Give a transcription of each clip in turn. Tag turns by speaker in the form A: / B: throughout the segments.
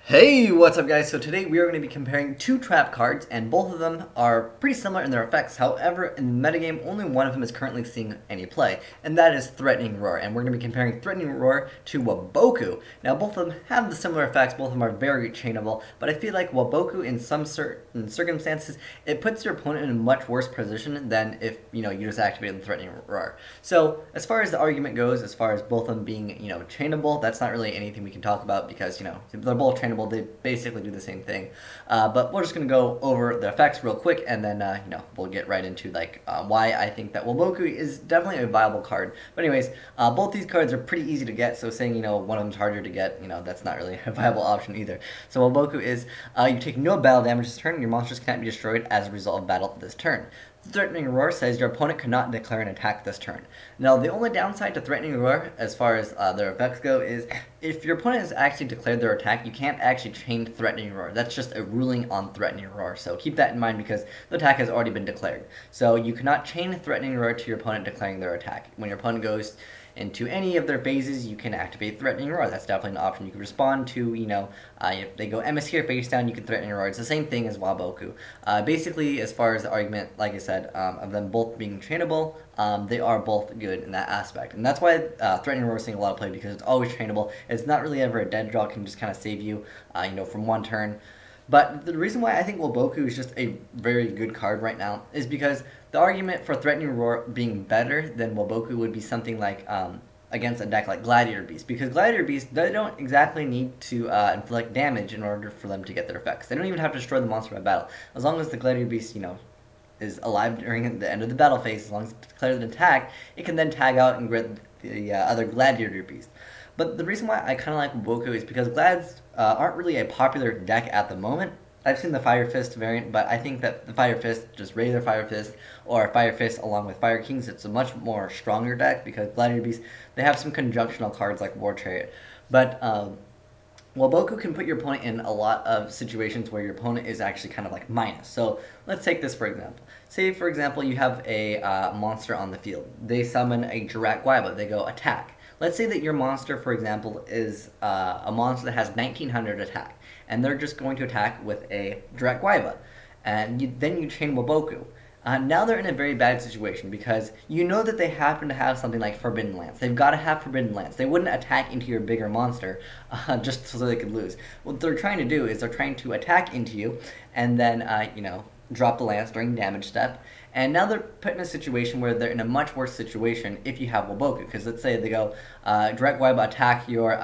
A: Hey, what's up guys? So today we are going to be comparing two trap cards, and both of them are pretty similar in their effects. However, in the metagame, only one of them is currently seeing any play, and that is Threatening Roar. And we're going to be comparing Threatening Roar to Waboku. Now, both of them have the similar effects, both of them are very chainable, but I feel like Waboku, in some certain circumstances, it puts your opponent in a much worse position than if, you just activated the Threatening Roar. So, as far as the argument goes, as far as both of them being, chainable, that's not really anything we can talk about because, they're both chainable. They basically do the same thing, but we're just going to go over the effects real quick, and then we'll get right into why I think that Waboku is definitely a viable card. But anyways, both these cards are pretty easy to get, so saying one of them's harder to get, that's not really a viable option either. So Waboku is you take no battle damage this turn, your monsters cannot be destroyed as a result of battle this turn. Threatening Roar says your opponent cannot declare an attack this turn. Now, the only downside to Threatening Roar, as far as their effects go, is if your opponent has actually declared their attack, you can't actually chain Threatening Roar. That's just a ruling on Threatening Roar, so keep that in mind because the attack has already been declared. So you cannot chain Threatening Roar to your opponent declaring their attack. When your opponent goes into any of their phases, you can activate Threatening Roar. That's definitely an option. You can respond to, if they go MS here face down, you can Threatening Roar. It's the same thing as Waboku. Basically, as far as the argument, like I said, of them both being trainable, they are both good in that aspect. And that's why Threatening Roar is seeing a lot of play, because it's always trainable. It's not really ever a dead draw. It can just kind of save you, from one turn. But the reason why I think Waboku is just a very good card right now is because the argument for Threatening Roar being better than Waboku would be something like against a deck like Gladiator Beast. Because Gladiator Beast, they don't exactly need to inflict damage in order for them to get their effects. They don't even have to destroy the monster by battle. As long as the Gladiator Beast, is alive during the end of the battle phase, as long as it declares an attack, it can then tag out and get the other Gladiator Beast. But the reason why I kind of like Waboku is because Glads aren't really a popular deck at the moment. I've seen the Fire Fist variant, but I think that the Fire Fist, just regular Fire Fist, or Fire Fist along with Fire Kings, it's a much more stronger deck because Gladiator Beasts, they have some conjunctional cards like War Chariot. But Waboku can put your opponent in a lot of situations where your opponent is actually kind of like minus. So let's take this for example. Say, for example, you have a monster on the field. They summon a Jirak Guaiba. They go attack. Let's say that your monster, for example, is a monster that has 1900 attack, and they're just going to attack with a Jirak Guaiba, and then you chain Waboku. Now they're in a very bad situation because you know that they happen to have something like Forbidden Lance. They've got to have Forbidden Lance. They wouldn't attack into your bigger monster just so they could lose. What they're trying to do is they're trying to attack into you and then, drop the lance during damage step. And now they're put in a situation where they're in a much worse situation if you have Waboku. Because let's say they go, Jirak Guaiba attack your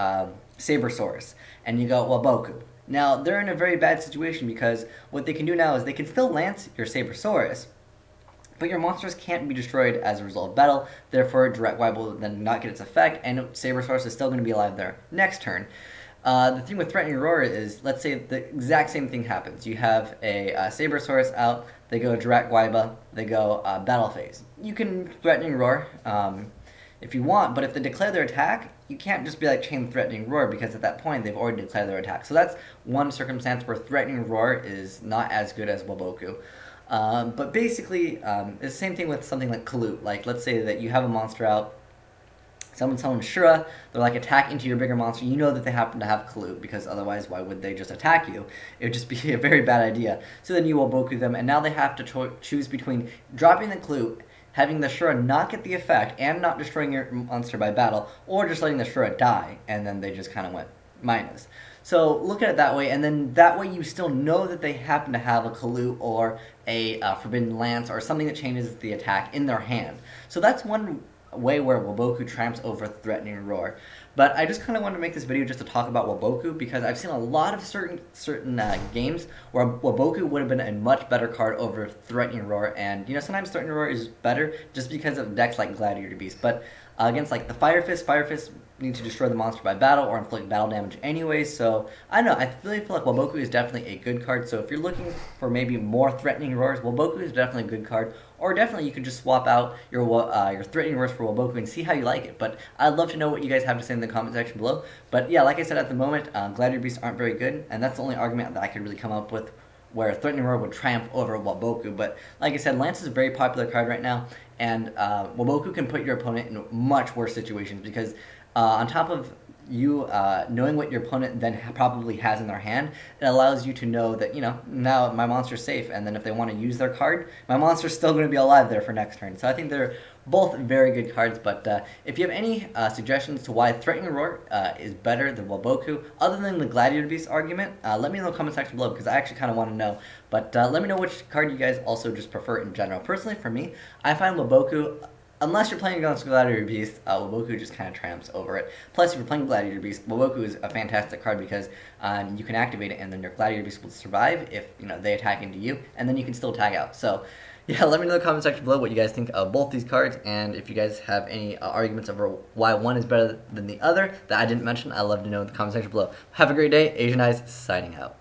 A: Sabersaurus, and you go Waboku. Now they're in a very bad situation because what they can do now is they can still lance your Sabersaurus, but your monsters can't be destroyed as a result of battle. Therefore, Jirak Guaiba will then not get its effect, and Sabersaurus is still going to be alive there next turn. The thing with Threatening Roar is, let's say the exact same thing happens. You have a Sabersaurus out, they go Jirak Guaiba, they go Battle Phase. You can Threatening Roar if you want, but if they declare their attack, you can't just be like chain Threatening Roar because at that point they've already declared their attack. So that's one circumstance where Threatening Roar is not as good as Waboku. But basically, it's the same thing with something like Kalut. Like, let's say that you have a monster out, someone Shura, they're like attack into your bigger monster. You know that they happen to have Kalut because otherwise why would they just attack you? It would just be a very bad idea. So then you Waboku them, and now they have to choose between dropping the Kalut, having the Shura not get the effect, and not destroying your monster by battle, or just letting the Shura die, and then they just kind of went minus. So look at it that way, and then that way you still know that they happen to have a Kalut or a Forbidden Lance or something that changes the attack in their hand. So that's one way where Waboku triumphs over Threatening Roar. But I just kind of wanted to make this video just to talk about Waboku because I've seen a lot of certain games where Waboku would have been a much better card over Threatening Roar, and sometimes Threatening Roar is better just because of decks like Gladiator Beast. But against like the Fire Fist need to destroy the monster by battle or inflict battle damage anyway, so I don't know, I really feel like Waboku is definitely a good card. So if you're looking for maybe more Threatening Roars, Waboku is definitely a good card, or definitely you could just swap out your Threatening Roars for Waboku and see how you like it. But I'd love to know what you guys have to say in the comment section below. But yeah, like I said, at the moment, Gladiator Beasts aren't very good, and that's the only argument that I could really come up with where Threatening Roar would triumph over Waboku. But like I said, Lance is a very popular card right now, and Waboku can put your opponent in much worse situations because on top of you knowing what your opponent then probably has in their hand, it allows you to know that, now my monster's safe, and then if they want to use their card, my monster's still going to be alive there for next turn. So I think they're both very good cards, but if you have any suggestions to why Threatening Roar is better than Waboku, other than the Gladiator Beast argument, let me know in the comment section below, because I actually kind of want to know. But let me know which card you guys also just prefer in general. Personally, for me, I find Waboku, unless you're playing against Gladiator Beast, Waboku just kind of tramps over it. Plus, if you're playing Gladiator Beast, Waboku is a fantastic card because you can activate it, and then your Gladiator Beast will survive if they attack into you, and then you can still tag out. So, yeah, let me know in the comment section below what you guys think of both these cards, and if you guys have any arguments over why one is better than the other that I didn't mention, I'd love to know in the comment section below. Have a great day. Asian Eyes signing out.